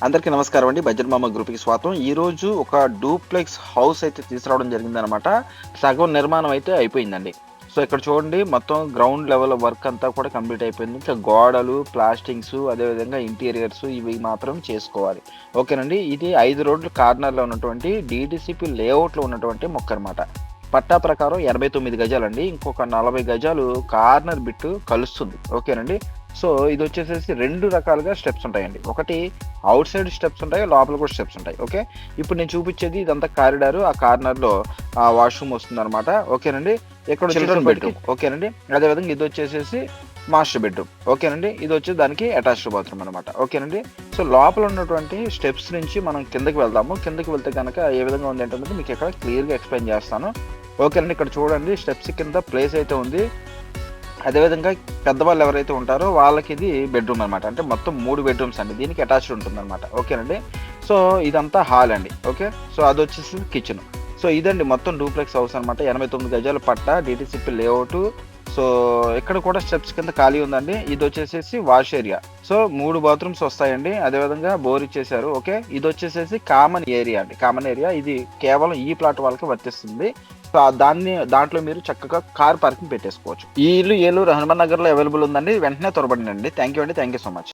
అందరికీ నమస్కారం అండి. బడ్జెట్ మామ గ్రూప్‌కి స్వాగతం. ఈరోజు ఒక డూప్లెక్స్ హౌస్ అయితే తీసుకురావడం జరిగిందనమాట. సగం నిర్మాణం అయితే అయిపోయిందండి. సో, ఇక్కడ చూడండి మొత్తం గ్రౌండ్ లెవెల్ వర్క్ అంతా కూడా కంప్లీట్ అయిపోయింది. ఇంకా గోడలు, ప్లాస్టింగ్స్ అదేవిధంగా ఇంటీరియర్స్ ఇవి మాత్రం చేసుకోవాలి. ఓకేనండి. ఇది 5 రోడ్లు కార్నర్‌లో ఉన్నటువంటి డీటీసీపీ లేఅవుట్‌లో ఉన్నటువంటి మొక్కనమాట. పట్టా ప్రకారం 89 గజాలండి. ఇంకొక 40 గజాలు కార్నర్ బిట్ కలుస్తుంది. ఓకేనండి. సో, ఇదొచ్చేసేసి 2 రకాలుగా స్టెప్స్ ఉంటాయండి. ఒకటి ఔట్ సైడ్ స్టెప్స్ ఉంటాయి. లోపల కూడా స్టెప్స్ ఉంటాయి. ఓకే. ఇప్పుడు నేను చూపిచ్చేది ఇదంతా కారిడారు. ఆ కార్నర్‌లో వాష్‌రూమ్ వస్తుందనమాట. ఓకేనండి. ఇక్కడ చిల్డ్రన్ బెడ్‌రూమ్. ఓకేనండి. అదేవిధంగా ఇదొచ్చేసేసి మాస్టర్ బెడ్‌రూమ్. ఓకేనండి. ఇదొచ్చేసి దానికి అటాచ్డ్ బాత్రూమ్ అనమాట. ఓకేనండి. సో, లోపల ఉన్నటువంటి స్టెప్స్ నుంచి మనం కిందకి వెళ్దాము. కిందకి వెళ్తే గనక ఏ విధంగా ఉంది ఏంటనేది మీకు ఇక్కడ క్లియర్‌గా ఎక్స్‌ప్లెయిన్ చేస్తాను. ఓకేనండి. ఇక్కడ చూడండి స్టెప్స్ కింద ప్లేస్ అయితే ఉంది. అదేవిధంగా పెద్దవాళ్ళు ఎవరైతే ఉంటారో వాళ్ళకిది బెడ్‌రూమ్ అనమాట. అంటే మొత్తం 3 బెడ్‌రూమ్స్ అండి. దీనికి అటాచ్డ్ ఉంటుందనమాట. ఓకేనండి. సో, ఇదంతా హాల్ అండి. ఓకే. సో, అదొచ్చేసి కిచెన్. సో, ఇదండి మొత్తం డూప్లెక్స్ హౌస్ అనమాట. 89 గజాల పట్టా డీటీసీపీ లేఅవుటు. సో, ఇక్కడ కూడా స్టెప్స్ కింద ఖాళీ ఉందండి. ఇదొచ్చేసేసి వాష్ ఏరియా. సో, 3 బాత్రూమ్స్ వస్తాయండి. అదేవిధంగా బోర్ ఇచ్చేశారు. ఓకే. ఇదొచ్చేసేసి కామన్ ఏరియా అండి. Common area. ఇది కేవలం ఈ ప్లాట్ వాళ్ళకి వర్తిస్తుంది. సో, దాంట్లో మీరు చక్కగా కార్ పార్కింగ్ పెట్టేసుకోవచ్చు. ఈ ఇల్లు ఏలూరు హనుమాన్ నగర్‌లో అవైలబుల్ ఉందండి. వెంటనే త్వరపడండి. థాంక్ యూ అండి. Thank you so much.